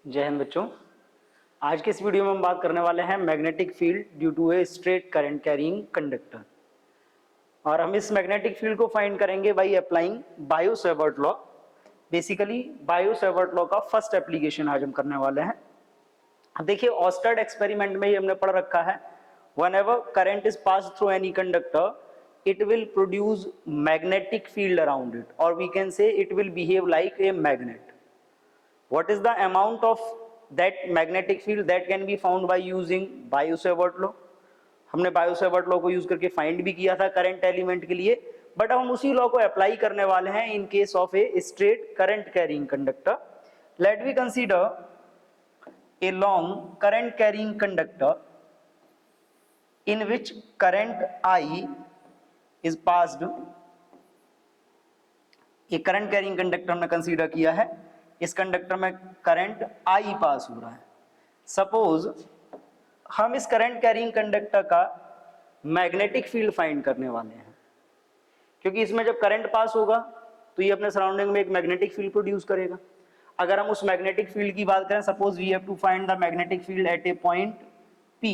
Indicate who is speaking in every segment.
Speaker 1: जय हिंद बच्चों। आज के इस वीडियो में हम बात करने वाले हैं magnetic field due to a straight current carrying conductor. और हम इस मैग्नेटिक फील्ड को फाइंड करेंगे by applying Biot Savart law. Basically Biot Savart law का फर्स्ट एप्लीकेशन आज हम करने वाले हैं। अब देखिए, ऑस्टर्ड एक्सपेरिमेंट में ही हमने पढ़ रखा है, whenever current is pass through any conductor it will produce magnetic field around it, और we can say it will behave like a magnet. What is the amount of that magnetic field that can be found by using Biot-Savart law? हमने Biot-Savart law को use करके find भी किया था current element के लिए, but हम उसी लॉ को अप्लाई करने वाले हैं in case of a straight current carrying conductor. Let we consider a long current carrying conductor in which current I is passed. ये करंट कैरिंग कंडक्टर हमने कंसीडर किया है. इस कंडक्टर में करंट I पास हो रहा है. सपोज हम इस करंट कैरिंग कंडक्टर का मैग्नेटिक फील्ड फाइंड करने वाले हैं, क्योंकि इसमें जब करंट पास होगा तो ये अपने सराउंडिंग में एक मैग्नेटिक फील्ड प्रोड्यूस करेगा. अगर हम उस मैग्नेटिक फील्ड की बात करें, suppose we have to find the magnetic field at a point P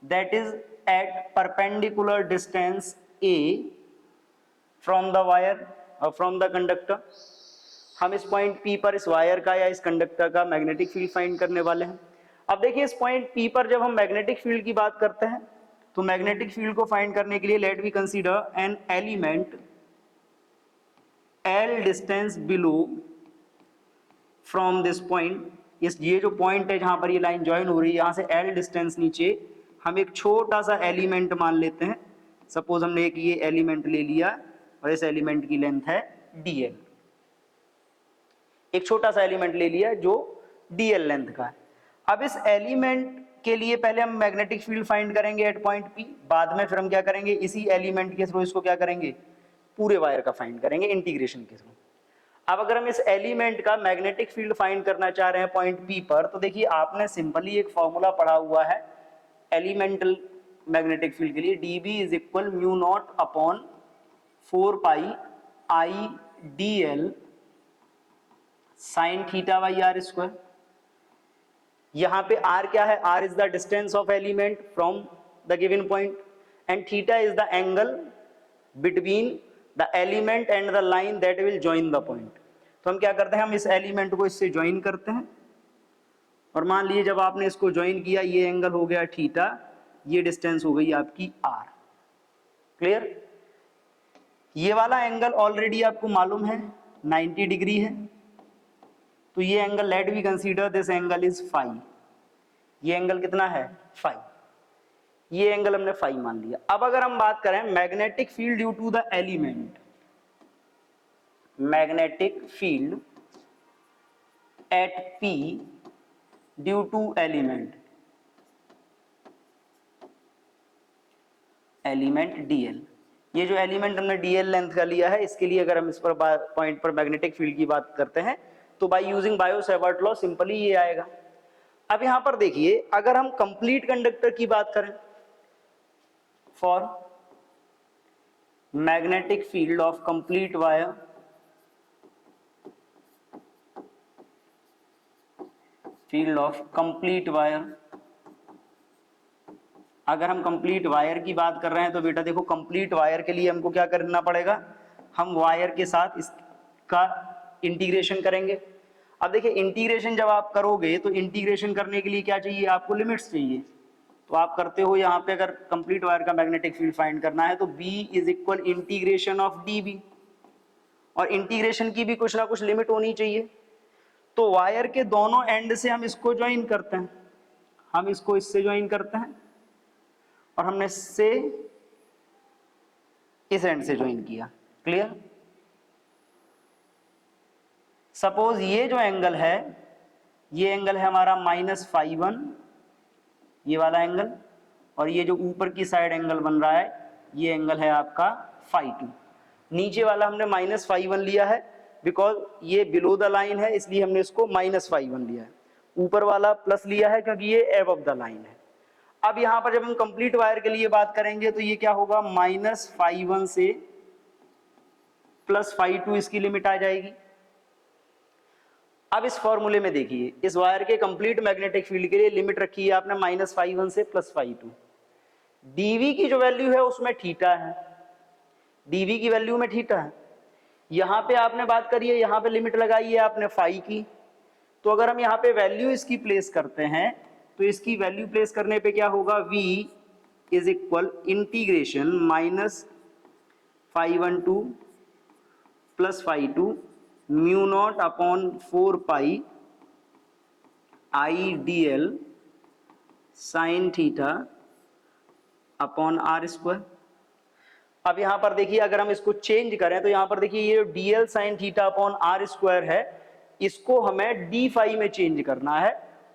Speaker 1: that is at perpendicular distance A from the wire और फ्रॉम द कंडक्टर. हम इस पॉइंट P पर इस वायर का या इस कंडक्टर का मैग्नेटिक फील्ड फाइंड करने वाले हैं. अब देखिए, इस पॉइंट P पर जब हम मैग्नेटिक फील्ड की बात करते हैं तो मैग्नेटिक फील्ड को फाइंड करने के लिए let we consider an element L distance below from this point. ये जो पॉइंट है जहां पर ये लाइन ज्वाइन हो रही है, यहां से L डिस्टेंस नीचे हम एक छोटा सा एलिमेंट मान लेते हैं. सपोज हमने एक ये एलिमेंट ले लिया और इस एलिमेंट की लेंथ है dl. एक छोटा सा एलिमेंट ले लिया जो dl लेंथ का है. अब इस एलिमेंट के लिए पहले हम मैग्नेटिक फील्ड फाइंड करेंगे एट पॉइंट P. बाद में फिर हम क्या करेंगे, इसी एलिमेंट के थ्रू इसको क्या करेंगे, पूरे वायर का फाइंड करेंगे इंटीग्रेशन के थ्रू. अब अगर हम इस एलिमेंट का मैग्नेटिक फील्ड फाइंड करना चाह रहे हैं पॉइंट P पर, तो देखिए आपने सिंपली एक फॉर्मूला पढ़ा हुआ है एलिमेंटल मैग्नेटिक फील्ड के लिए, dB is equal mu naught upon 4 pi I dl sine theta by r square. यहां पे r क्या है, r is the distance of element from the given point and theta is the angle between the element and the line that will join the point. तो हम क्या करते हैं, हम इस एलिमेंट को इससे ज्वाइन करते हैं और मान लीजिए जब आपने इसको ज्वाइन किया, ये एंगल हो गया थीटा, ये डिस्टेंस हो गई आपकी r. क्लियर? ये वाला एंगल ऑलरेडी आपको मालूम है 90 डिग्री है, तो ये angle let we consider this angle is phi. ये एंगल कितना है, फाई. ये एंगल हमने फाई मान लिया. अब अगर हम बात करें magnetic field due to the element, magnetic field at P due to element dl. ये जो एलिमेंट हमने dl लेंथ का लिया है, इसके लिए अगर हम इस पर पॉइंट पर मैग्नेटिक फील्ड की बात करते हैं तो by using Biot-Savart law simply ये आएगा. अब यहां पर देखिए, अगर हम कंप्लीट कंडक्टर की बात करें, for magnetic field of complete wire अगर हम कंप्लीट वायर की बात कर रहे हैं तो बेटा देखो, कंप्लीट वायर के लिए हमको क्या करना पड़ेगा, हम वायर के साथ इसका इंटीग्रेशन करेंगे. अब देखिए, इंटीग्रेशन जब आप करोगे तो इंटीग्रेशन करने के लिए क्या चाहिए, आपको लिमिट्स चाहिए. तो आप करते हो यहाँ पे, अगर कंप्लीट वायर का मैग्नेटिक फील्ड फाइंड करना है तो B is equal integration of dB, और इंटीग्रेशन की भी कुछ ना कुछ लिमिट होनी चाहिए. तो वायर के दोनों एंड से हम इसको ज्वाइन करते हैं, हम इसको इससे ज्वाइन करते हैं और हमने इससे इस एंड से ज्वाइन किया. क्लियर? सपोज ये जो एंगल है, ये एंगल है हमारा -φ1, ये वाला एंगल, और ये जो ऊपर की साइड एंगल बन रहा है ये एंगल है आपका φ2. नीचे वाला हमने -φ1 लिया है बिकॉज ये बिलो द लाइन है, इसलिए हमने इसको -φ1 लिया है. ऊपर वाला प्लस लिया है क्योंकि ये एबव द लाइन है. अब यहां पर जब हम कंप्लीट वायर के लिए बात करेंगे तो ये क्या होगा, -φ1 से +φ2 इसकी लिमिट आ जाएगी. अब इस फॉर्मूले में देखिए, इस वायर के कंप्लीट मैग्नेटिक फील्ड के लिए लिमिट रखी है आपने -φ1 से +φ2। dV की जो वैल्यू है उसमें थीटा है, dV की वैल्यू में थीटा है। यहाँ पे आपने बात करी है, यहाँ पे लिमिट लगाई है आपने फाई की। तो अगर हम यहाँ पे वैल्यू इसकी प्लेस करते हैं तो इसकी वैल्यू प्लेस करने पे क्या होगा, v is equal integration -φ12 +φ2 mu naught upon 4 pi IDL sine theta upon r²। अब यहां पर देखिए, अगर हम इसको चेंज करें तो यहां पर देखिए ये dl sine theta upon r² है, इसको हमें d फाई में चेंज करना है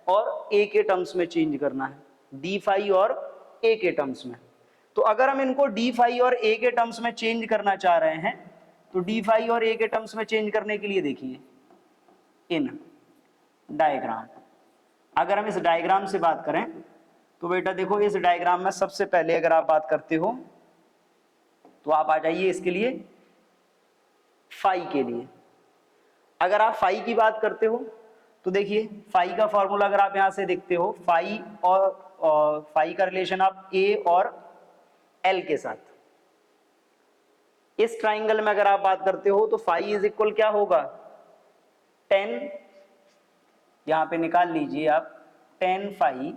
Speaker 1: और a के टर्म्स में चेंज करना है, d फाई और a के टर्म्स में। तो अगर हम इनको d फाई और a के टर्म्स में चेंज करना चाह रहे हैं तो d फाई और a के टर्म्स में चेंज करने के लिए देखिए इन डायग्राम, अगर हम इस डायग्राम से बात करें तो बेटा देखो इस डायग्राम में सबसे पहले अगर आप बात करते हो तो आप आ जाइए इसके लिए फाई के लिए। अगर आप फाई की बात करते हो तो देखिए फाई का फॉर्मूला अगर आप यहां से देखते हो, फाई और फाई का रिलेशन आप ए और एल के साथ, इस ट्राइंगल में अगर आप बात करते हो तो फाई इज इक्वल क्या होगा, 10, यहां पे निकाल लीजिए आप, 10 फाई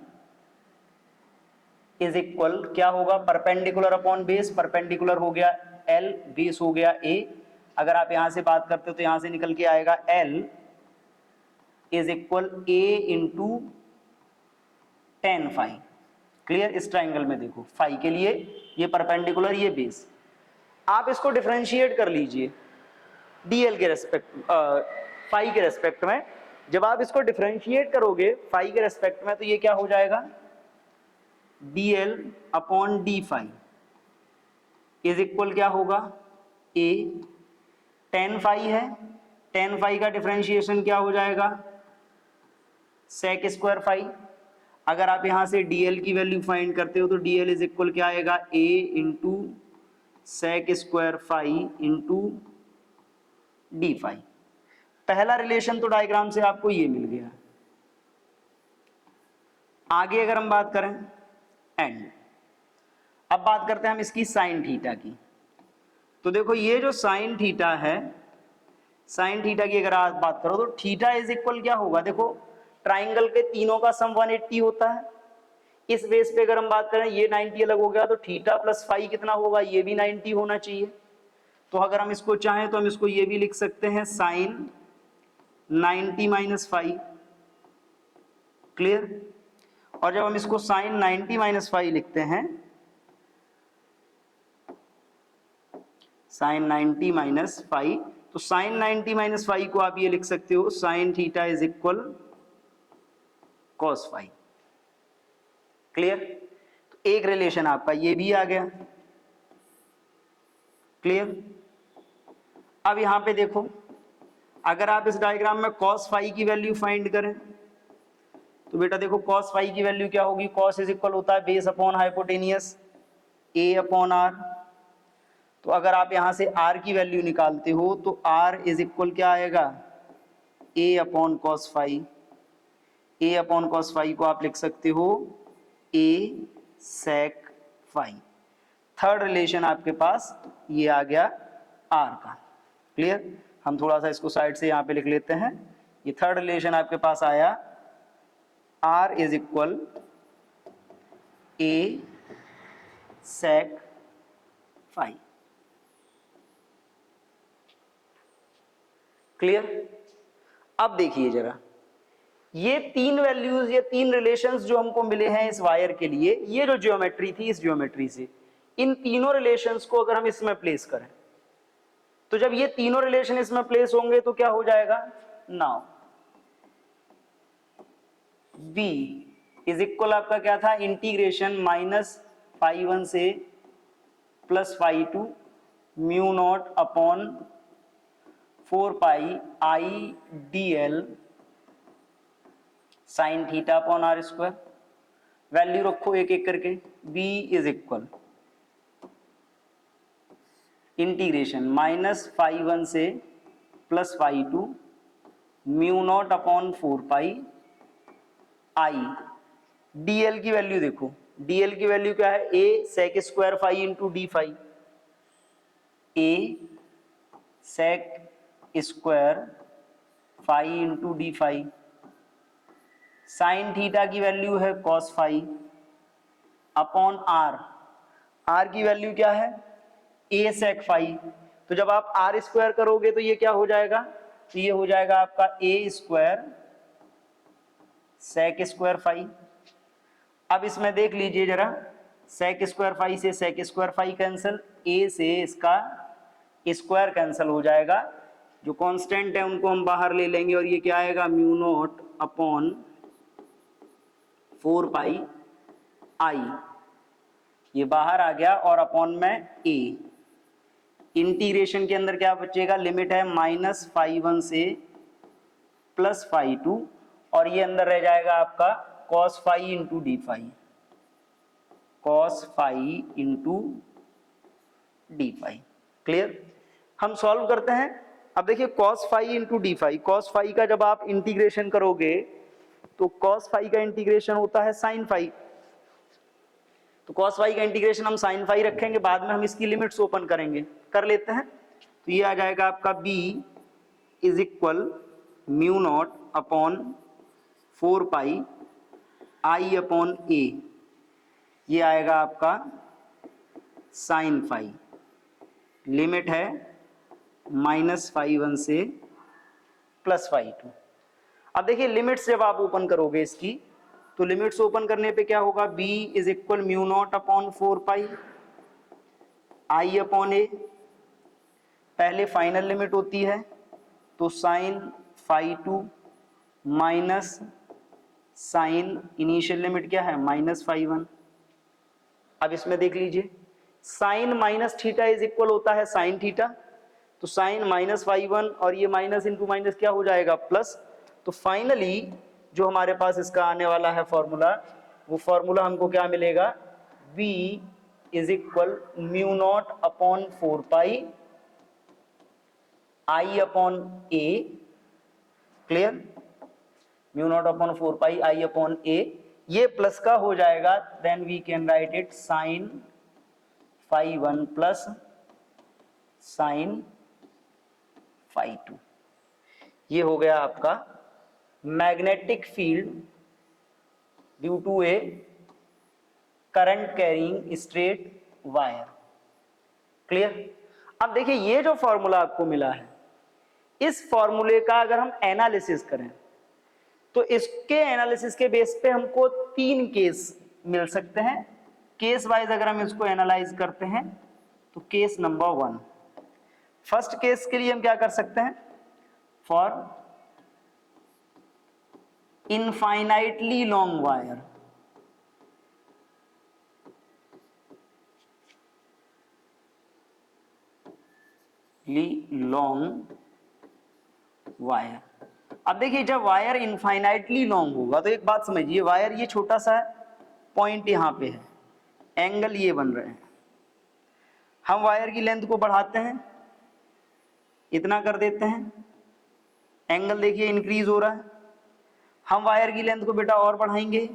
Speaker 1: इज इक्वल क्या होगा, परपेंडिकुलर अपॉन बेस, परपेंडिकुलर हो गया एल, बेस हो गया ए। अगर आप यहां से बात करते हो तो यहां से निकल के आएगा L is equal a into 10 phi. Clear, इस ट्राइंगल में देखो फाई के लिए ये परपेंडिकुलर, ये बेस। आप इसको डिफरेंशिएट कर लीजिए डीएल के रेस्पेक्ट, फाई के रेस्पेक्ट में। जब आप इसको डिफरेंशिएट करोगे फाई के रेस्पेक्ट में तो ये क्या हो जाएगा, dl upon d phi is equal क्या होगा, a 10 फाई है, 10 फाई का डिफरेंशिएशन क्या हो जाएगा, सेक स्क्वायर फाई। अगर आप यहां से dl की वैल्यू फाइंड करते हो तो dl इज इक्वल क्या आएगा, a into sec square phi into d phi. पहला रिलेशन तो डायग्राम से आपको ये मिल गया। आगे अगर हम बात करें एंड, अब बात करते हैं हम इसकी साइन थीटा की। तो देखो ये जो साइन थीटा है, साइन थीटा की अगर आप बात करो तो थीटा इज इक्वल क्या होगा, देखो ट्राइंगल के तीनों का सम 180 होता है। इस बेस पे अगर हम बात करें ये 90 अलग हो गया तो थीटा प्लस फाई कितना होगा, ये भी 90 होना चाहिए। तो अगर हम इसको चाहें तो हम इसको ये भी लिख सकते हैं साइन 90 माइनस फाई। क्लियर, और जब हम इसको साइन 90 माइनस फाई लिखते हैं, साइन 90 माइनस फाई, तो साइन 90 माइनस फाई को आप ये लिख सकते हो sine theta is equal cos phi. Clear, तो एक रिलेशन आपका ये भी आ गया। क्लियर, अब यहां पे देखो अगर आप इस डायग्राम में कॉस फाई की वैल्यू फाइंड करें तो बेटा देखो कॉस फाई की वैल्यू क्या होगी, कॉस इज इक्वल होता है base upon hypotenuse a upon r. तो अगर आप यहां से r की वैल्यू निकालते हो तो r इज इक्वल क्या आएगा, a upon cos phi. a upon cos phi को आप लिख सकते हो a sec phi. Third relation आपके पास ये आ गया r का। क्लियर, हम थोड़ा सा इसको साइड से यहाँ पे लिख लेते हैं। ये थर्ड रिलेशन आपके पास आया, r is equal a sec phi. Clear, अब देखिए जरा ये तीन वैल्यूज, ये तीन रिलेशंस जो हमको मिले हैं इस वायर के लिए, ये जो ज्योमेट्री थी इस ज्योमेट्री से इन तीनों रिलेशंस को अगर हम इसमें प्लेस करें तो जब ये तीनों रिलेशन इसमें प्लेस होंगे तो क्या हो जाएगा, नाउ v इज इक्वल आपका क्या था, इंटीग्रेशन -φ1 से +φ2 mu naught upon 4 pi IDL sine theta upon r²। Value रखो एक एक करके, v इज इक्वल इंटीग्रेशन -φ1 से +φ2 mu naught upon 4 pi I. dl की वैल्यू देखो, dl की वैल्यू क्या है, a sec square phi into d phi, a sec square phi into d phi. Sine theta की वैल्यू है cos phi upon r, r की value क्या है, a sec फाई। तो जब आप आर स्क्वायर करोगे तो ये क्या हो जाएगा, तो ये हो जाएगा आपका a square sec square phi. अब इसमें देख लीजिए जरा, sec स्क्वायर फाई से sec square phi cancel, a से इसका स्क्वायर कैंसिल हो जाएगा, जो कांस्टेंट है उनको हम बाहर ले लेंगे और ये क्या आएगा, म्यू नॉट अपॉन 4 पाई आई, ये बाहर आ गया और अपॉन में a। इंटीग्रेशन के अंदर क्या बचेगा, लिमिट है -φ1 से +φ2 और ये अंदर रह जाएगा आपका cos phi into d phi, cos phi into d phi. Clear, हम सॉल्व करते हैं। अब देखिए cos phi into d phi, cos phi का जब आप इंटीग्रेशन करोगे तो cos फाई का इंटीग्रेशन होता है sin फाई, तो cos फाई का इंटीग्रेशन हम sin फाई रखेंगे, बाद में हम इसकी लिमिट्स ओपन करेंगे, कर लेते हैं। तो ये आ जाएगा आपका b is equal mu naught upon 4 pi I upon a, ये आएगा आपका sin फाई, लिमिट है -φ1 से +φ2। अब देखिए लिमिट्स जब आप ओपन करोगे इसकी, तो लिमिट्स ओपन करने पे क्या होगा, b is equal mu naught upon 4 pi I upon A, पहले फाइनल लिमिट होती है तो sine φ2 minus sine initial limit क्या है -φ1। अब इसमें देख लीजिए sine minus theta is equal होता है साइन थीटा, तो साइन -φ1 और ये माइनस इंटू माइनस क्या हो जाएगा प्लस। तो फाइनली जो हमारे पास इसका आने वाला है फॉर्मूला, वो फॉर्मूला हमको क्या मिलेगा, v is equal mu naught upon 4 pi I upon A. Clear, mu naught upon 4 pi I upon A, ये प्लस का हो जाएगा, then we can write it sine φ1 plus sine φ2। ये हो गया आपका magnetic field due to a current carrying straight wire. Clear, अब देखिए ये जो फॉर्मूला आपको मिला है, इस फॉर्मूले का अगर हम एनालिसिस करें तो इसके एनालिसिस के बेस पे हमको 3 केस मिल सकते हैं। केस वाइज अगर हम इसको एनालाइज करते हैं तो केस नंबर 1, फर्स्ट केस के लिए हम क्या कर सकते हैं, for infinitely long wire, long wire. अब देखिए जब वायर इनफाइनाइटली लॉन्ग होगा तो एक बात समझिए, वायर ये छोटा सा पॉइंट यहां पे है, एंगल ये बन रहे हैं, हम वायर की लेंथ को बढ़ाते हैं, इतना कर देते हैं, एंगल देखिए इंक्रीज हो रहा है। हम वायर की लेंथ को बेटा और बढ़ाएंगे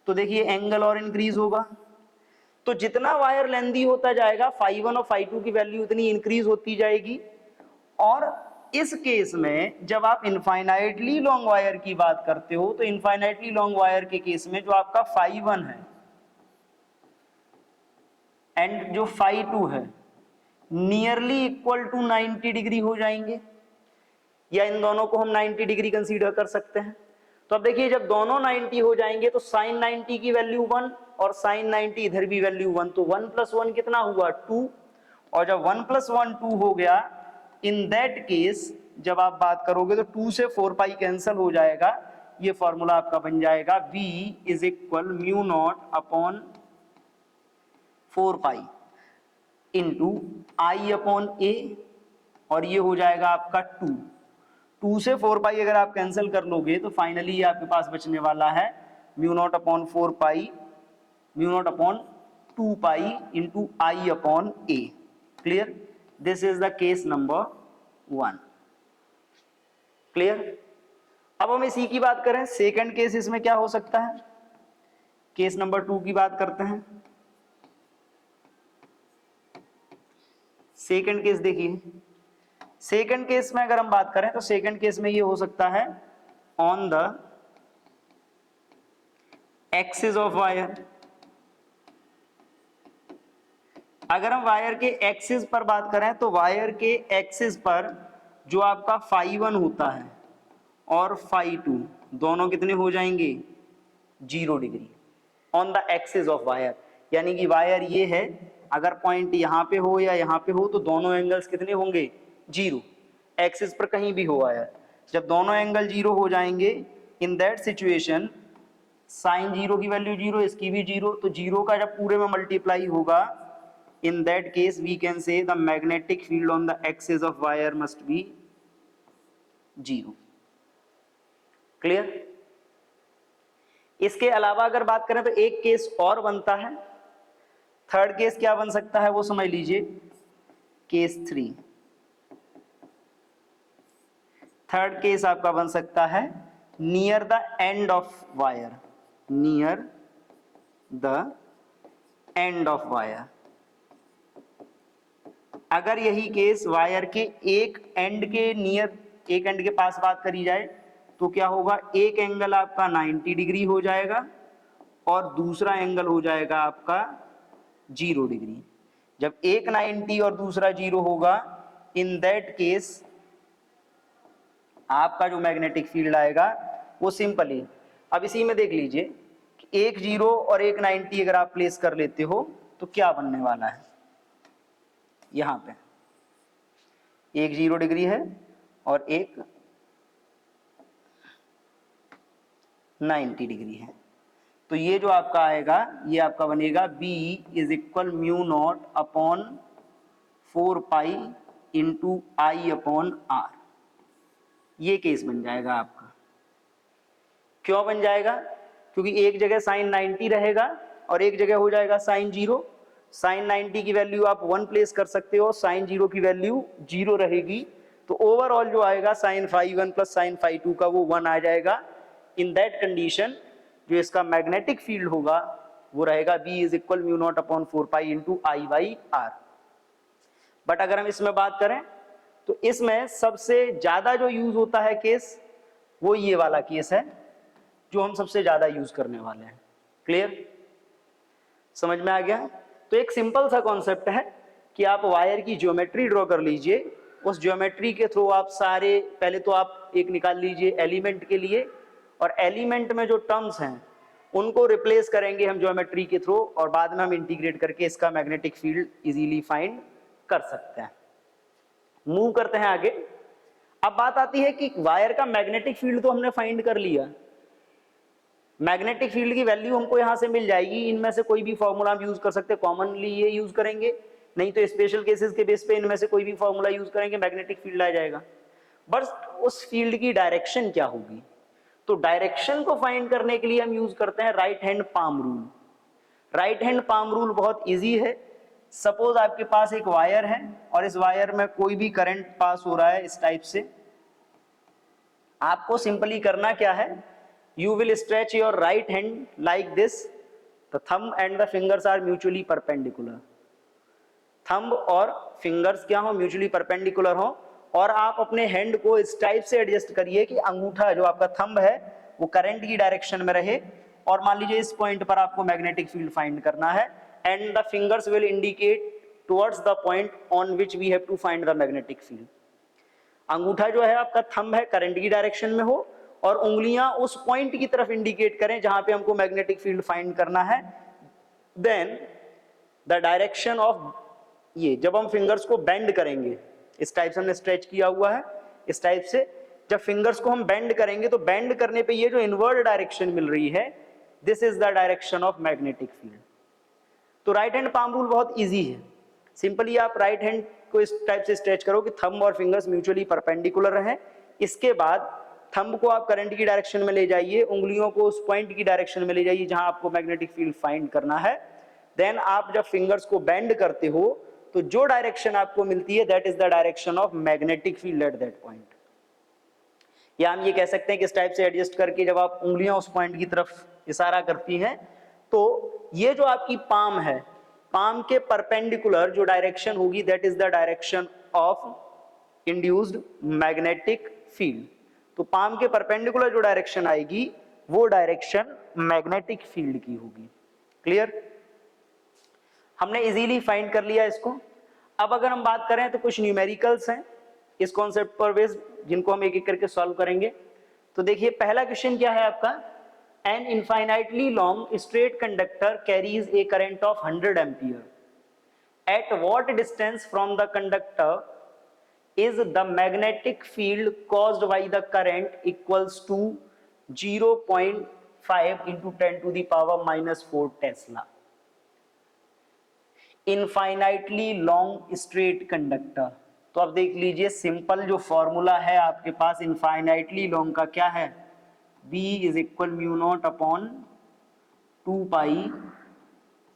Speaker 1: तो देखिए एंगल और इंक्रीज होगा। तो जितना वायर लेंथी होता जाएगा φ1 और φ2 की वैल्यू उतनी इंक्रीज होती जाएगी। और इस केस में जब आप इनफाइनाइटली लॉन्ग वायर की बात करते हो तो इनफाइनाइटली लॉन्ग वायर के केस में जो आपका φ1 है एंड जो φ2 है नियरली इक्वल टू 90 डिग्री हो जाएंगे, या इन दोनों को हम 90 डिग्री कंसीडर कर सकते हैं। तो अब देखिए जब दोनों 90 हो जाएंगे तो साइन 90 की वैल्यू 1 और साइन 90 इधर भी वैल्यू 1, तो 1 + 1 कितना हुआ 2, और जब 1 + 1 2 हो गया, इन दैट केस जब आप बात करोगे तो 2 से 4 पाई कैंसिल हो जाएगा, ये फॉर्मूला आपका बन जाएगा v is equal mu naught upon 4 pi into I upon A, और ये हो जाएगा आपका 2 से 4 पाई अगर आप कैंसिल कर लोगे तो फाइनली आपके पास बचने वाला है mu naught upon 4 pi, mu naught upon 2 pi into I upon A. Clear, this is the case number 1। Clear. अब हम इसी की बात करें, सेकंड केस इसमें क्या हो सकता है, केस नंबर 2 की बात करते हैं। सेकंड केस देखिए, सेकंड केस में अगर हम बात करें तो सेकंड केस में ये हो सकता है on the axis of wire. अगर हम वायर के एक्सिस पर बात करें तो वायर के एक्सिस पर जो आपका φ1 होता है और φ2 दोनों कितने हो जाएंगे, 0 degree on the axis of wire. यानी कि वायर ये है, अगर पॉइंट यहां पे हो या यहां पे हो तो दोनों एंगल्स कितने होंगे, 0। एक्सिस पर कहीं भी हो वायर, जब दोनों एंगल 0 हो जाएंगे, इन दैट सिचुएशन साइन 0 की वैल्यू 0, इसकी भी 0, तो 0 का जब पूरे में मल्टीप्लाई होगा, in that case we can say the magnetic field on the axis of wire must be 0। Clear. इसके अलावा अगर बात करें तो एक केस और बनता है, थर्ड केस क्या बन सकता है वो समझ लीजिए, केस 3। थर्ड केस आपका बन सकता है near the end of wire, near the end of wire. अगर यही केस वायर के एक एंड के नियर, एक एंड के पास बात करी जाए तो क्या होगा, एक एंगल आपका 90 डिग्री हो जाएगा और दूसरा एंगल हो जाएगा आपका 0 डिग्री। जब एक 90 और दूसरा 0 होगा, इन दैट केस आपका जो मैग्नेटिक फील्ड आएगा वो सिंपली, अब इसी में देख लीजिए, एक 0 और एक 90 अगर आप प्लेस कर लेते हो तो क्या बनने वाला है, यहां पे एक 0 डिग्री है और एक 90 डिग्री है, तो ये जो आपका आएगा ये आपका बनेगा B is equal mu naught upon 4 pi into I upon R। ये केस बन जाएगा आपका। क्यों बन जाएगा, क्योंकि एक जगह साइन 90 रहेगा और एक जगह हो जाएगा साइन 0। साइन 90 की वैल्यू आप 1 प्लेस कर सकते हो, साइन 0 की वैल्यू 0 रहेगी, तो ओवरऑल जो आएगा साइन φ1 प्लस साइन φ2 का वो 1 आ जाएगा। इन दैट कंडीशन जो इसका मैग्नेटिक फील्ड होगा वो रहेगा B is equal mu naught upon 4 pi into I by R। But अगर हम इसमें बात करें तो इसमें सबसे ज्यादा जो यूज होता है केस, वो ये वाला केस है जो हम सबसे ज्यादा यूज करने वाले हैं। क्लियर, समझ में आ गया। तो एक सिंपल सा कॉन्सेप्ट है कि आप वायर की ज्योमेट्री ड्रॉ कर लीजिए, उस ज्योमेट्री के थ्रू आप सारे, पहले तो आप एक निकाल लीजिए एलिमेंट के लिए, और एलिमेंट में जो टर्म्स हैं उनको रिप्लेस करेंगे हम ज्योमेट्री के थ्रू, और बाद में हम इंटीग्रेट करके इसका मैग्नेटिक फील्ड इजीली फाइंड कर सकते हैं। मूव करते हैं आगे। अब बात आती है कि वायर का मैग्नेटिक फील्ड तो हमने फाइंड कर लिया, मैग्नेटिक फील्ड की वैल्यू हमको यहां से मिल जाएगी, इनमें से कोई भी फॉर्मूला हम यूज कर सकते हैं, कॉमनली ये यूज करेंगे, नहीं तो स्पेशल केसेस के बेस पे इनमें से कोई भी फॉर्मूला यूज करेंगे, मैग्नेटिक फील्ड आ जाएगा। बस उस फील्ड की डायरेक्शन क्या होगी, तो डायरेक्शन को फाइंड करने के लिए हम यूज करते हैं right hand palm rule. Right hand palm rule बहुत इजी है। सपोज आपके पास एक वायर है और इस वायर में कोई भी करंट पास हो रहा है इस टाइप से, आपको सिंपली करना क्या है, you will stretch your right hand like this, the thumb and the fingers are mutually perpendicular, thumb और fingers क्या हो, mutually perpendicular हो, और आप अपने हैंड को इस टाइप से एडजस्ट करिए कि अंगूठा जो आपका थंब है वो करंट की डायरेक्शन में रहे, और मान लीजिए इस पॉइंट पर आपको मैग्नेटिक फील्ड फाइंड करना है, and the fingers will indicate towards the point on which we have to find the magnetic field. अंगूठा जो है आपका थंब है करंट की डायरेक्शन में हो, और उंगलियां उस पॉइंट की तरफ इंडिकेट करें जहां पे हमको मैग्नेटिक फील्ड फाइंड करना है। देन द डायरेक्शन ऑफ, ये जब हम फिंगर्स को बेंड करेंगे, इस टाइप से हमने स्ट्रेच किया हुआ है, इस टाइप से जब फिंगर्स को हम बेंड करेंगे तो बेंड करने पे ये जो इनवर्ड डायरेक्शन मिल रही है, this is the direction of magnetic field. तो राइट हैंड पाम रूल बहुत इजी है, सिंपली आप राइट हैंड को इस टाइप से स्ट्रेच करो कि थंब और फिंगर्स म्यूचुअली परपेंडिकुलर रहें। इसके बाद थंब को आप करंट की डायरेक्शन में ले जाइए, उंगलियों को उस पॉइंट की डायरेक्शन में ले जाइए जहां आपको मैग्नेटिक फील्ड फाइंड करना है। देन आप जब फिंगर्स को बेंड करते हो तो जो डायरेक्शन आपको मिलती है that is the direction of magnetic field at that point. या हम ये कह सकते हैं कि इस टाइप से एडजस्ट करके जब आप उंगलियां उस पॉइंट की तरफ इशारा करती हैं तो ये जो आपकी पाम है, पाम के परपेंडिकुलर जो डायरेक्शन होगी that is the direction of induced magnetic field. तो पाम के परपेंडिकुलर जो डायरेक्शन आएगी वो डायरेक्शन मैग्नेटिक फील्ड की होगी। क्लियर? हमने इजीली फाइंड कर लिया इसको। अब अगर हम बात करें तो कुछ न्यूमेरिकल्स हैं इस कॉन्सेप्ट पर बेस्ड जिनको हम एक एक करके सॉल्व करेंगे। तो देखिए पहला क्वेश्चन क्या है आपका, an infinitely long straight conductor carries a current of 100 ampere at what distance from the conductor is the magnetic field caused by the current equals to 0.5 into 10 to the power -4 tesla. Infinitely long straight conductor, तो अब देख लीजिए simple जो formula है आपके पास infinitely long का क्या है, B is equal mu naught upon 2 pi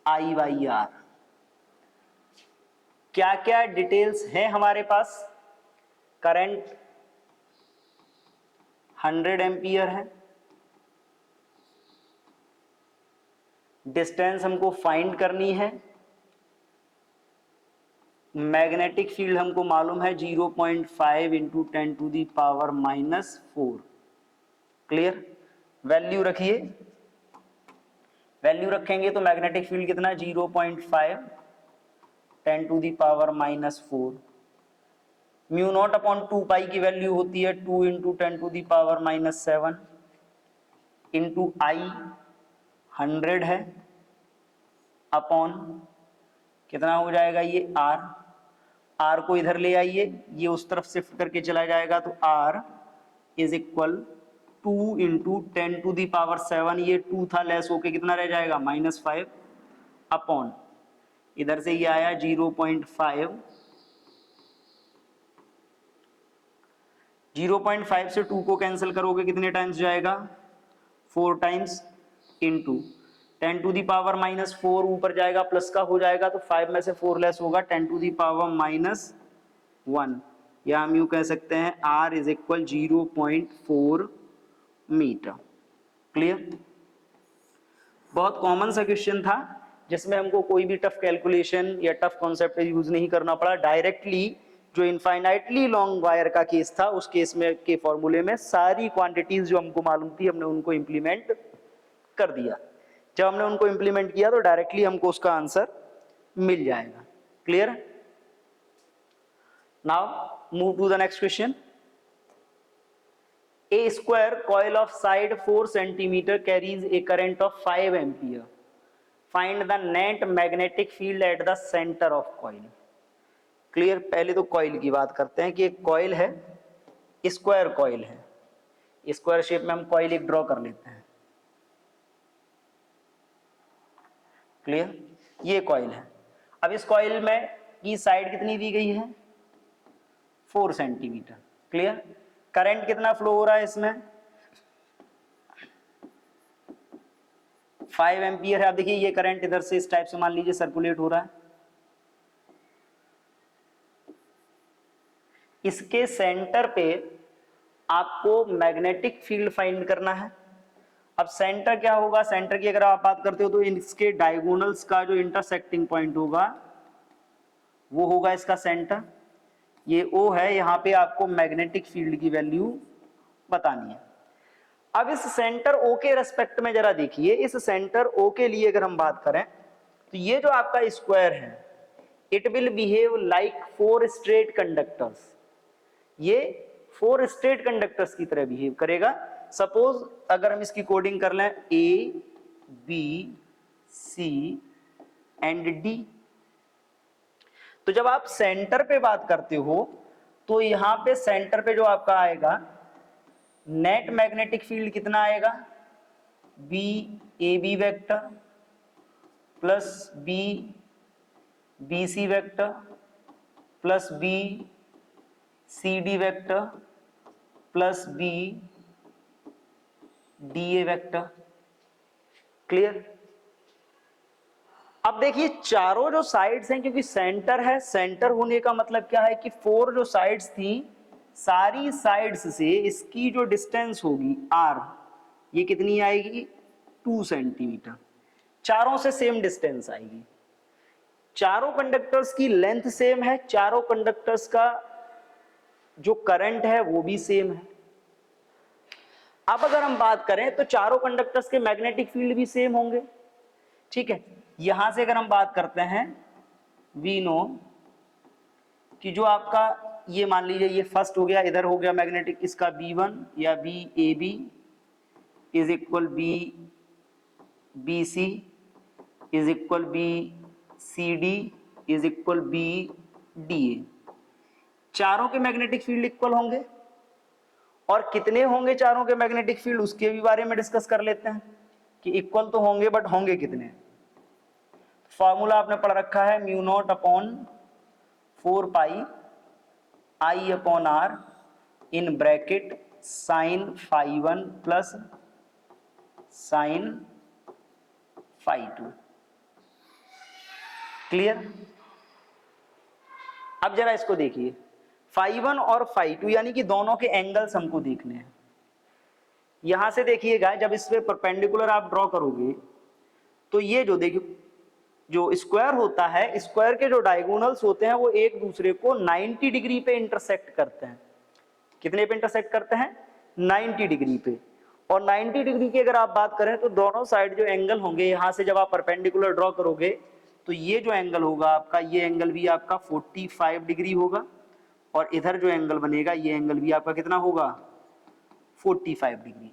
Speaker 1: I by R. क्या क्या डिटेल्स है हमारे पास, करंट 100 एम्पियर है, डिस्टेंस हमको फाइंड करनी है, मैग्नेटिक फील्ड हमको मालूम है 0.5 into 10 to the power -4। Clear? Value रखिए, वैल्यू रखेंगे तो मैग्नेटिक फील्ड कितना 0.5 10 to the power -4, mu naught upon 2 pi की वैल्यू होती है 2 into 10 to the power -7 into आई 100 है अपॉन कितना हो जाएगा ये आर को इधर ले आइए, ये उस तरफ शिफ्ट करके चला जाएगा तो R is equal 2 into 10 to the power 7, ये 2 था लेस होके कितना रह जाएगा -5 अपॉन इधर से ये आया 0.5, 0.5 से 2 को कैंसिल करोगे कितने टाइम्स जाएगा 4 times into 10 to the power -4 ऊपर जाएगा प्लस का हो जाएगा तो 5 में से 4 लेस होगा 10 टू दी पावर -1, या हम यूं कह सकते हैं R is equal 0.4 metre. Clear? बहुत कॉमन सा क्वेश्चन था जिसमें हमको कोई भी टफ कैलकुलेशन या टफ कॉन्सेप्ट यूज नहीं करना पड़ा, डायरेक्टली जो इनफाइनाइटली लॉन्ग वायर का केस था उस केस में के फॉर्मूले में सारी क्वांटिटीज जो हमको मालूम थी हमने उनको इंप्लीमेंट कर दिया। जब हमने उनको इंप्लीमेंट किया तो डायरेक्टली हमको उसका आंसर मिल जाएगा। Clear? Now move to the next question. A square coil of side 4 centimetre carries a current of 5 ampere, find the net magnetic field at the centre of coil. Clear? पहले तो coil की बात करते हैं कि एक कॉइल है, square coil है, स्क्वायर शेप में हम कॉइल एक ड्रॉ कर लेते हैं। क्लियर? ये कॉइल है। अब इस कॉइल में की साइड कितनी दी गई है 4 सेंटीमीटर। क्लियर? करंट कितना फ्लो हो रहा है इसमें 5 एम्पियर है। आप देखिए ये करंट इधर से इस टाइप से मान लीजिए सर्कुलेट हो रहा है, इसके सेंटर पे आपको मैग्नेटिक फील्ड फाइंड करना है। अब सेंटर क्या होगा, सेंटर की अगर आप बात करते हो तो इसके डायगोनल्स का जो इंटरसेक्टिंग पॉइंट होगा वो होगा इसका सेंटर, ये O है, यहाँ पे आपको मैग्नेटिक फील्ड की वैल्यू बतानी है। अब इस सेंटर O के रेस्पेक्ट में जरा देखिए, इस सेंटर O के लिए अगर हम बात करें तो ये जो आपका स्क्वायर है it will behave like 4 straight conductors, ये 4 स्ट्रेट कंडक्टर्स की तरह बिहेव करेगा। सपोज अगर हम इसकी कोडिंग कर लें A B C and D, तो जब आप सेंटर पे बात करते हो तो यहां पे सेंटर पे जो आपका आएगा नेट मैग्नेटिक फील्ड कितना आएगा B AB vector plus B BC vector plus B CD vector plus B DA vector. Clear? अब देखिए चारों जो साइड्स हैं, क्योंकि सेंटर है, सेंटर होने का मतलब क्या है कि 4 जो साइड्स थी सारी साइड्स से इसकी जो डिस्टेंस होगी r, ये कितनी आएगी 2 सेंटीमीटर। चारों से सेम डिस्टेंस आएगी, चारों कंडक्टर्स की लेंथ सेम है, चारों कंडक्टर्स का जो करंट है वो भी सेम है। अब अगर हम बात करें तो चारों कंडक्टर्स के मैग्नेटिक फील्ड भी सेम होंगे, ठीक है। यहां से अगर हम बात करते हैं वी नो कि जो आपका ये मान लीजिए ये फर्स्ट हो गया, इधर हो गया मैग्नेटिक इसका B1 या B A B is equal B B C is equal B C D is equal B D A. चारों के मैग्नेटिक फील्ड इक्वल होंगे, और कितने होंगे चारों के मैग्नेटिक फील्ड उसके भी बारे में डिस्कस कर लेते हैं कि इक्वल तो होंगे बट होंगे कितने। फॉर्मूला आपने पढ़ रखा है mu naught upon 4 pi I upon R in bracket sine phi 1 plus sine phi 2। Clear? अब जरा इसको देखिए, फाई 1 और फाई 2 यानी कि दोनों के एंगल्स हमको देखने हैं। यहां से देखिएगा जब इस पे परपेंडिकुलर आप ड्रॉ करोगे तो ये जो देखिए जो स्क्वायर होता है, स्क्वायर के जो डायगोनल्स होते हैं वो एक दूसरे को 90 डिग्री पे इंटरसेक्ट करते हैं। कितने पे इंटरसेक्ट करते हैं? 90 डिग्री पे। और 90 डिग्री की अगर आप बात करें तो दोनों साइड जो एंगल होंगे, यहां से जब आप परपेंडिकुलर ड्रॉ करोगे तो ये जो एंगल होगा आपका, ये एंगल भी आपका 45 डिग्री होगा, और इधर जो एंगल बनेगा ये एंगल भी आपका कितना होगा 45 डिग्री।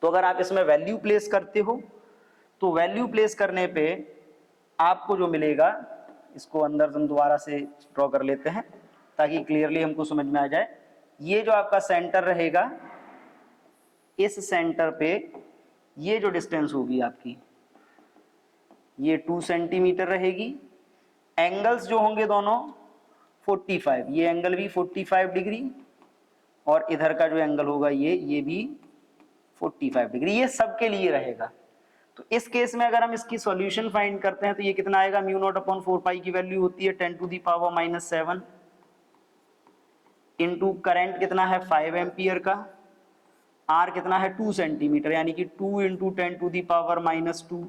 Speaker 1: तो अगर आप इसमें वैल्यू प्लेस करते हो तो वैल्यू प्लेस करने पे आपको जो मिलेगा, इसको अंदर हम दोबारा से ड्रॉ कर लेते हैं ताकि क्लियरली हमको समझ में आ जाए। ये जो आपका सेंटर रहेगा, इस सेंटर पे ये जो डिस्टेंस होगी आपकी ये 2 सेंटीमीटर रहेगी। एंगल्स जो होंगे दोनों 45, ये एंगल भी 45 डिग्री, और इधर का जो एंगल होगा ये भी 45 डिग्री। ये सबके लिए रहेगा। तो इस केस में अगर हम इसकी सॉल्यूशन फाइंड करते हैं तो ये कितना आएगा, म्यू नॉट अपॉन 4 पाई की वैल्यू होती है 10 to the power -7 into current कितना है 5 एम्पियर का, आर कितना है 2 सेंटीमीटर यानी कि 2 इंटू 10 टू दी पावर -2,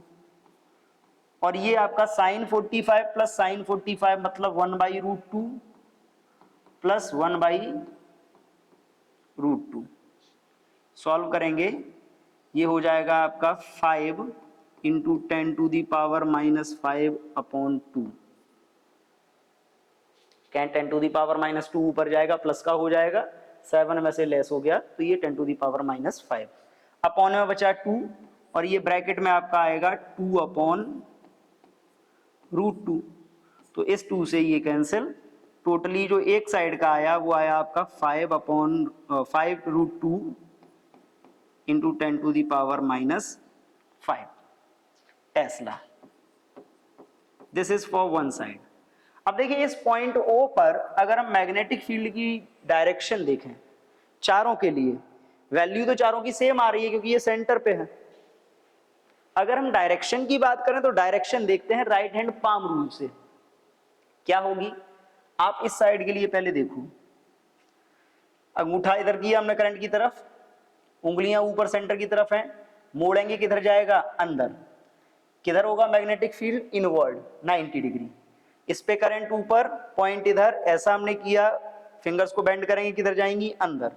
Speaker 1: और ये आपका साइन 45 प्लस साइन 45 मतलब 1/√2 प्लस 1/√2। सॉल्व करेंगे ये हो जाएगा आपका 5 into 10 to the power -5 upon 2। क्या 10 टू दी पावर -2 ऊपर जाएगा प्लस का हो जाएगा, 7 में से लेस हो गया तो ये 10 टू दी पावर -5 अपॉन में बचा 2, और ये ब्रैकेट में आपका आएगा 2 अपॉन √2। तो इस 2 से ये कैंसिल, टोटली जो एक साइड का आया वो आया आपका 5/√2 into 10 to the power -5 tesla. This is for one side. अब देखिए इस पॉइंट O पर अगर हम मैग्नेटिक फील्ड की डायरेक्शन देखें चारों के लिए, वैल्यू तो चारों की सेम आ रही है क्योंकि ये सेंटर पे है। अगर हम डायरेक्शन की बात करें तो डायरेक्शन देखते हैं राइट हैंड पाम रूल से। क्या होगी, आप इस साइड के लिए पहले देखो, अंगूठा इधर किया हमने करंट की तरफ, उंगलियां ऊपर सेंटर की तरफ हैं, मोड़ेंगे किधर जाएगा अंदर, किधर होगा मैग्नेटिक फील्ड इनवर्ड 90 डिग्री। इस पे करंट ऊपर, पॉइंट इधर, ऐसा हमने किया, फिंगर्स को बेंड करेंगे किधर जाएंगी अंदर,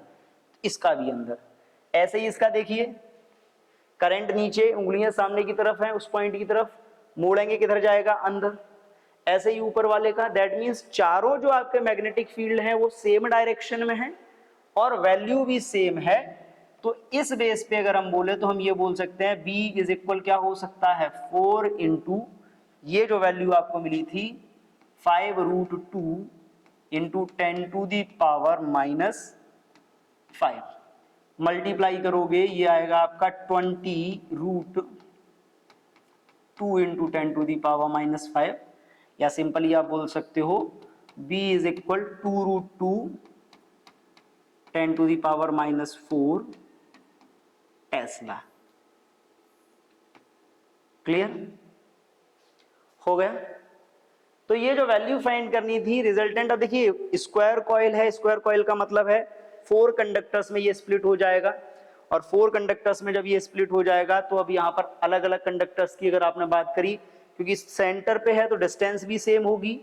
Speaker 1: इसका भी अंदर। ऐसे ही इसका देखिए, करंट नीचे, उंगलियां सामने की तरफ हैं उस पॉइंट की तरफ, मोड़ेंगे किधर जाएगा अंदर। ऐसे ही ऊपर वाले का, दैट मीन्स चारों जो आपके मैग्नेटिक फील्ड हैं वो सेम डायरेक्शन में हैं और वैल्यू भी सेम है। तो इस बेस पे अगर हम बोले तो हम ये बोल सकते हैं B इज इक्वल क्या हो सकता है 4 इंटू ये जो वैल्यू आपको मिली थी 5√2 into 10 to the power -5, multiply करोगे ये आएगा आपका 20√2 इंटू 10 टू दी पावर -5, या सिंपली आप बोल सकते हो B is equal 2√2 10 to the power -4 tesla. Clear हो गया? तो ये जो वैल्यू फाइंड करनी थी रिजल्टेंट, अब देखिए स्क्वायर कॉइल है, स्क्वायर कॉइल का मतलब है 4 कंडक्टर्स में ये स्प्लिट हो जाएगा, और 4 कंडक्टर्स में जब ये स्प्लिट हो जाएगा तो अब यहाँ पर अलग अलग कंडक्टर्स की अगर आपने बात करी, क्योंकि सेंटर पे है तो डिस्टेंस भी सेम होगी,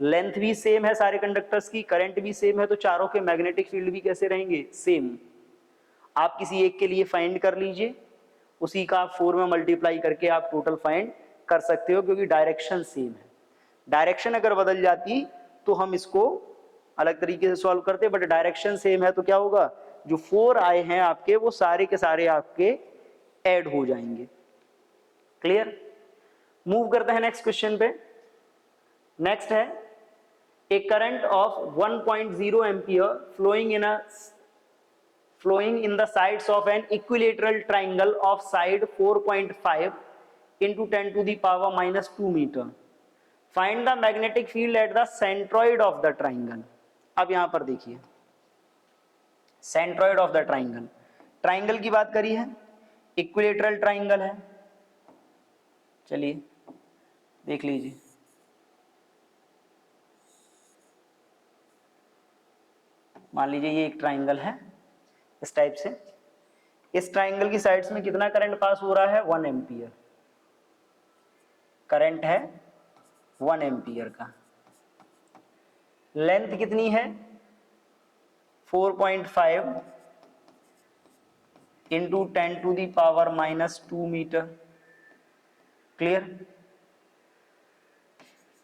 Speaker 1: लेंथ भी सेम है सारे कंडक्टर्स की, करंट भी सेम है, तो चारों के मैग्नेटिक फील्ड भी कैसे रहेंगे, सेम। आप किसी एक के लिए फाइंड कर लीजिए, उसी का आप 4 में मल्टीप्लाई करके आप टोटल फाइंड कर सकते हो, क्योंकि डायरेक्शन सेम है। डायरेक्शन अगर बदल जाती तो हम इसको अलग तरीके से सॉल्व करते, बट डायरेक्शन सेम है तो क्या होगा, जो 4 आए हैं आपके वो सारे के सारे आपके ऐड हो जाएंगे। क्लियर? मूव करते हैं नेक्स्ट क्वेश्चन पे। नेक्स्ट है a current of 1.0 ampere flowing in the sides of an equilateral triangle of side 4.5 into 10 to the power minus 2 meter. Find the magnetic field at the centroid of the triangle. अब यहां पर देखिए centroid of the triangle, triangle की बात करी है, equilateral triangle है, चलिए देख लीजिए। मान लीजिए ये एक ट्राइंगल है इस टाइप से, इस ट्राइंगल की साइड्स में कितना करंट पास हो रहा है, 1 एम्पियर करंट है, 1 एम्पियर का। लेंथ कितनी है, 4.5 into 10 to the power minus 2 metre. Clear?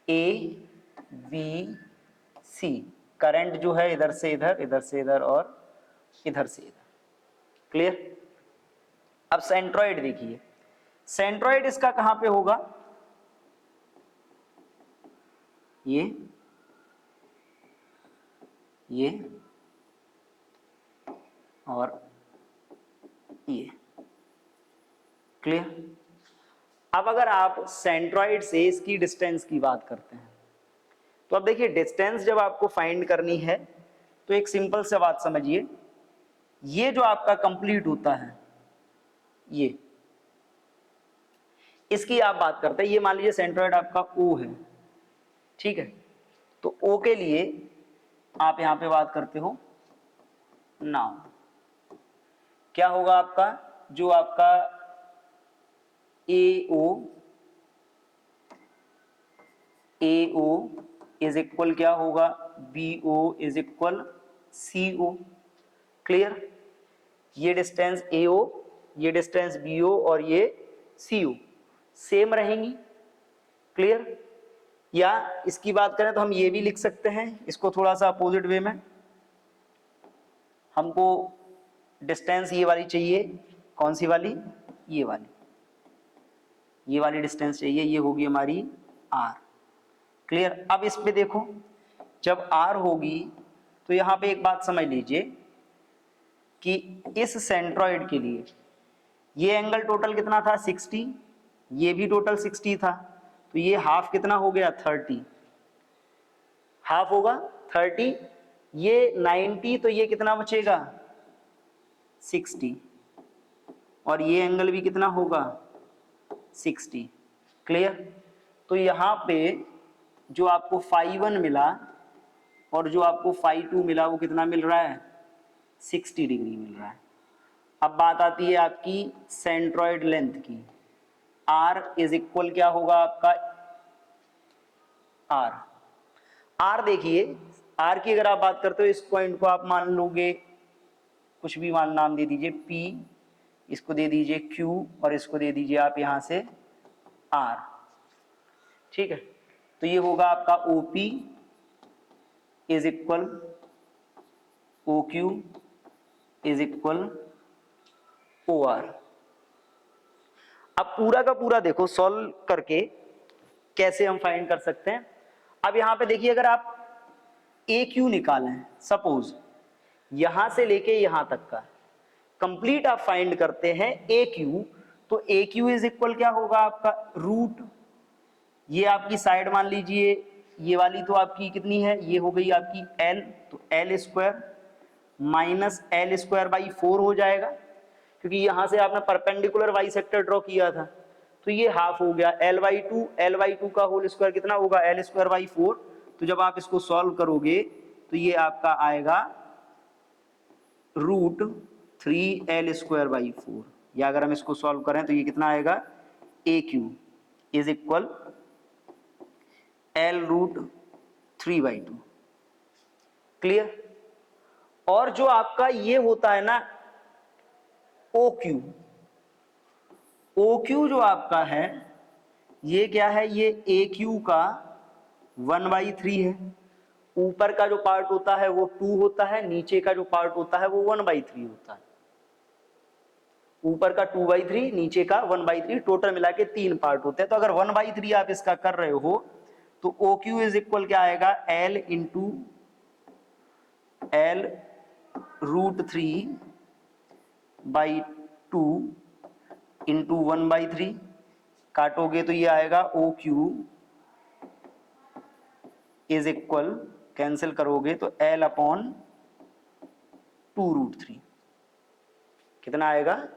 Speaker 1: A B C, current जो है इधर से इधर, इधर से इधर और इधर से इधर। क्लियर? अब सेंट्रॉइड देखिए, सेंट्रॉइड इसका कहां पे होगा, ये और ये। क्लियर? अब अगर आप सेंट्रॉइड से इसकी डिस्टेंस की बात करते हैं तो अब देखिए डिस्टेंस जब आपको फाइंड करनी है तो एक सिंपल सा बात समझिए, ये जो आपका कंप्लीट होता है ये, इसकी आप बात करते हैं, ये मान लीजिए सेंट्रॉइड आपका O है, ठीक है, तो O के लिए आप यहां पे बात करते हो नाउ, क्या होगा आपका, जो आपका AO इज इक्वल क्या होगा, BO is equal CO। Clear? ये डिस्टेंस AO, ये डिस्टेंस BO और ये CO सेम रहेंगी। क्लियर? या इसकी बात करें तो हम ये भी लिख सकते हैं इसको थोड़ा सा अपोजिट वे में, हमको डिस्टेंस ये वाली चाहिए, कौन सी वाली, ये वाली डिस्टेंस चाहिए, ये होगी हमारी R। क्लियर? अब इस पे देखो, जब R होगी तो यहां पे एक बात समझ लीजिए कि इस सेंट्रॉइड के लिए ये एंगल टोटल कितना था, 60, ये भी टोटल 60 था, तो ये हाफ कितना हो गया, 30, हाफ होगा 30, ये 90, तो ये कितना बचेगा, 60, और ये एंगल भी कितना होगा, 60। क्लियर? तो यहाँ पे जो आपको φ1 मिला और जो आपको φ2 मिला वो कितना मिल रहा है, 60 डिग्री मिल रहा है। अब बात आती है आपकी सेंट्रॉइड लेंथ की, R इज इक्वल क्या होगा आपका, R देखिए, R की अगर आप बात करते हो, इस पॉइंट को आप मान लोगे, कुछ भी मान नाम दे दीजिए P, इसको दे दीजिए Q और इसको दे दीजिए आप यहां से R। ठीक है, तो ये होगा आपका OP is equal OQ is equal OR। अब पूरा का पूरा देखो सॉल्व करके कैसे हम फाइंड कर सकते हैं। अब यहां पे देखिए, अगर आप AQ निकालें, सपोज यहां से लेके यहां तक का कंप्लीट आप फाइंड करते हैं AQ, तो AQ इज इक्वल क्या होगा आपका, रूट, ये आपकी साइड मान लीजिए, ये वाली तो आपकी कितनी है, ये हो गई आपकी L, तो L square minus L square by 4 हो जाएगा, क्योंकि यहां से आपने परपेंडिकुलर वाई सेक्टर ड्रॉ किया था, तो ये हाफ हो गया L/2 का होल स्क्वायर कितना होगा L²/4। तो जब आप इसको सॉल्व करोगे तो ये आपका आएगा √3L²/4, या अगर हम इसको सॉल्व करें तो ये कितना आएगा AQ is equal L√3/2। Clear. और जो आपका ये होता है ना OQ जो आपका है ये क्या है, ये AQ का 1/3 है। ऊपर का जो पार्ट होता है वो 2 होता है, नीचे का जो पार्ट होता है वो 1/3 होता है। ऊपर का 2/3, नीचे का 1/3, टोटल मिला के 3 पार्ट होते हैं। तो अगर 1/3 आप इसका कर रहे हो तो OQ इज इक्वल क्या आएगा L/√3/2 इंटू 1/3, काटोगे तो ये आएगा OQ इज इक्वल, कैंसिल करोगे तो L/2√3 कितना आएगा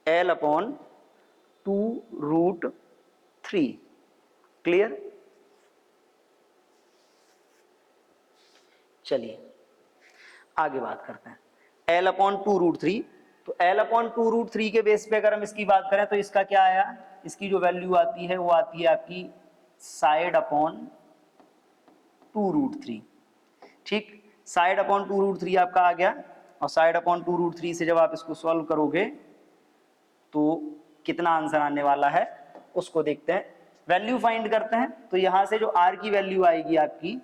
Speaker 1: L/2√3। क्लियर। चलिए आगे बात करते हैं L/2√3। तो L/2√3 के बेस पे अगर हम इसकी बात करें तो इसका क्या आया, इसकी जो वैल्यू आती है वो आती है आपकी side/2√3। ठीक, side/2√3 आपका आ गया। और side/2√3 से जब आप इसको सॉल्व करोगे तो कितना आंसर आने वाला है उसको देखते हैं, वैल्यू फाइंड करते हैं। तो यहां से जो r की वैल्यू आएगी आपकी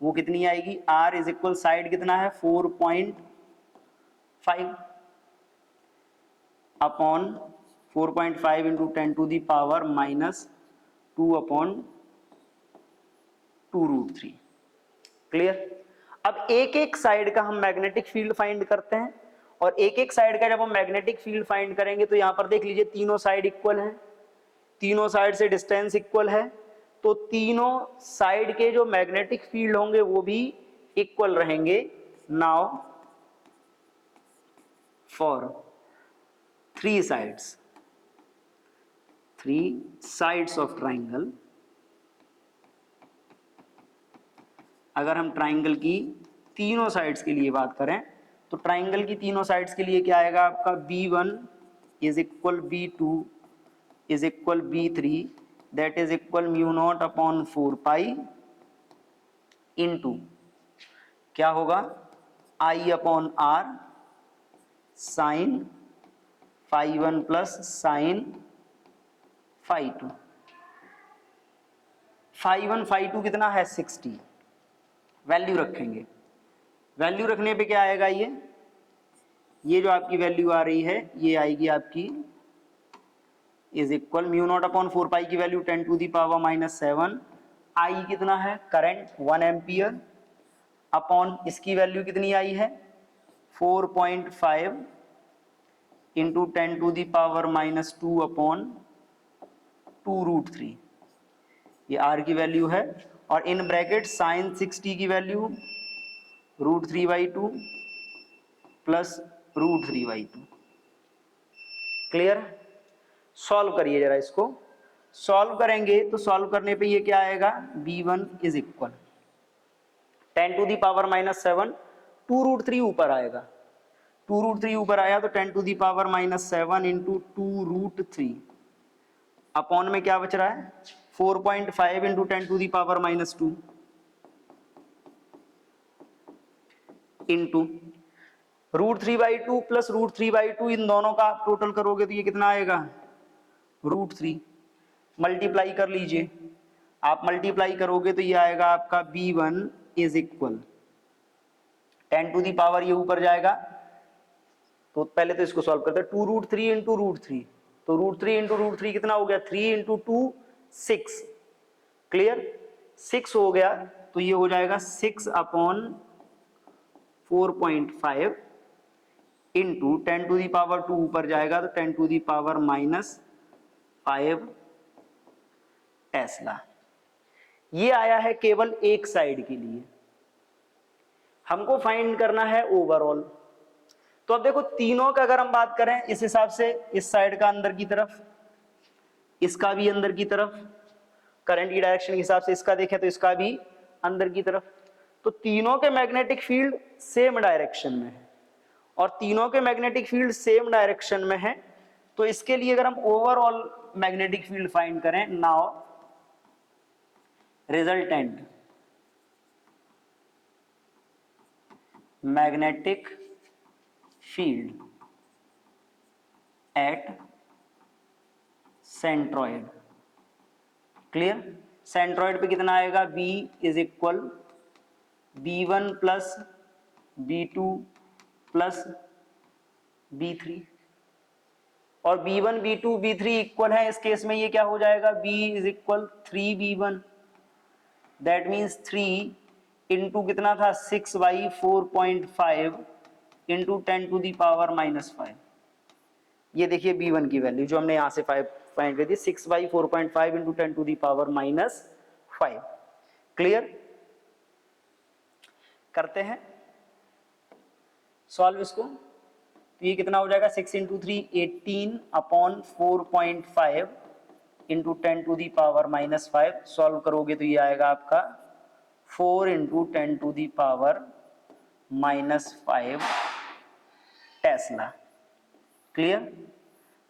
Speaker 1: वो कितनी आएगी, r इज इक्वल साइड कितना है 4.5 अपॉन 4.5 इंटू 10⁻²/2/√3। क्लियर। अब एक एक साइड का हम मैग्नेटिक फील्ड फाइंड करते हैं, और एक एक साइड का जब हम मैग्नेटिक फील्ड फाइंड करेंगे तो यहां पर देख लीजिए तीनों साइड इक्वल हैं, तीनों साइड से डिस्टेंस इक्वल है, तो तीनों साइड के जो मैग्नेटिक फील्ड होंगे वो भी इक्वल रहेंगे। Now for three sides of triangle, अगर हम ट्राइंगल की तीनों साइड्स के लिए बात करें तो ट्राइंगल की तीनों साइड्स के लिए क्या आएगा आपका B1 is equal B2 is equal B3 that is equal μ0/4 into क्या होगा I/R साइन φ1 प्लस साइन φ2। φ1 φ2 कितना है 60, वैल्यू रखेंगे। वैल्यू रखने पे क्या आएगा, ये जो आपकी वैल्यू आ रही है ये आएगी आपकी इज इक्वल μ0/4 की वैल्यू 10⁻⁻7। आई कितना है करंट 1 एम्पियर अपॉन इसकी वैल्यू कितनी आई है 4.5 इंटू 10⁻⁻2 अपॉन 2√3, ये आर की वैल्यू है। और इन ब्रैकेट साइन 60 की वैल्यू √3/2 प्लस √3/2। क्लियर। सॉल्व करिए जरा इसको, सॉल्व करेंगे तो सॉल्व करने पे ये क्या आएगा B1 इज इक्वल 10⁻⁻7, 2√3 ऊपर आएगा, 2√3 ऊपर आया तो 10⁻⁻7 इंटू 2√3 अपॉन में क्या बच रहा है 4.5 इंटू 10⁻⁻2 इंटू √3/2 प्लस √3/2, इन दोनों का आप टोटल करोगे तो ये कितना आएगा √3। मल्टीप्लाई कर लीजिए, आप मल्टीप्लाई करोगे तो ये आएगा आपका B1 इज इक्वल 10 ये ऊपर जाएगा तो पहले तो इसको सॉल्व करते हैं 2√3 इंटू √3, तो √3 इंटू √3 कितना हो गया 3 इंटू 2 6। क्लियर, 6 हो गया तो ये हो जाएगा 6/4.5 इंटू 10⁻2 ऊपर जाएगा तो 10⁻⁻5 टेस्ला। ये आया है केवल एक साइड के लिए, हमको फाइंड करना है ओवरऑल। तो अब देखो तीनों का अगर हम बात करें इस हिसाब से, इस साइड का अंदर की तरफ इसका भी अंदर की तरफ, करंट की डायरेक्शन के हिसाब से इसका देखें तो इसका भी अंदर की तरफ। तो तीनों के मैग्नेटिक फील्ड सेम डायरेक्शन में है, और तीनों के मैग्नेटिक फील्ड सेम डायरेक्शन में है, तो इसके लिए अगर हम ओवरऑल मैग्नेटिक फील्ड फाइंड करें, now resultant magnetic field eight centroid. Clear? Centroid पे कितना आएगा? B is equal B1 plus B2 plus B3, और B1 B2 B3 इक्वल है। इस केस में ये क्या हो जाएगा? B is equal 3B1, that means 3 into कितना था? 6/4.5 इंटू 10 टू दी पावर -5। ये देखिए B1 की वैल्यू जो हमने यहाँ से 5 फाइंड कर दी, 6/4.5 into 10 to the power -5। Clear? करते हैं सॉल्व इसको। तो ये कितना हो जाएगा? 6 into 3 18/4.5 into 10 to the power -5। Solve करोगे तो ये आएगा आपका 4 into 10 to the power -5 tesla. Clear?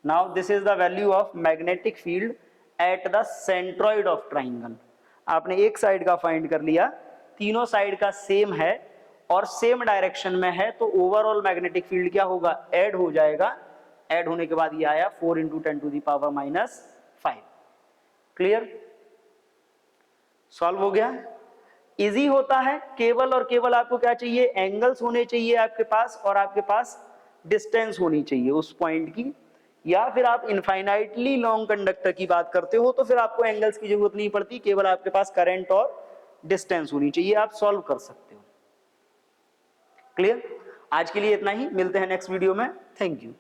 Speaker 1: Now this is the value of magnetic field at the centroid of triangle. आपने एक साइड का फाइंड कर लिया, तीनों साइड का सेम है और सेम डायरेक्शन में है, तो ओवरऑल मैग्नेटिक फील्ड क्या होगा? ऐड हो जाएगा। ऐड होने के बाद ये आया 4 into 10 to the power -5। Clear? Solve हो गया। इजी होता है, केवल और केवल आपको क्या चाहिए? एंगल्स होने चाहिए आपके पास, और आपके पास डिस्टेंस होनी चाहिए उस पॉइंट की। या फिर आप इनफाइनाइटली लॉन्ग कंडक्टर की बात करते हो तो फिर आपको एंगल्स की जरूरत नहीं पड़ती, केवल आपके पास करंट और डिस्टेंस होनी चाहिए, आप सॉल्व कर सकते हो। क्लियर? आज के लिए इतना ही, मिलते हैं नेक्स्ट वीडियो में। Thank you.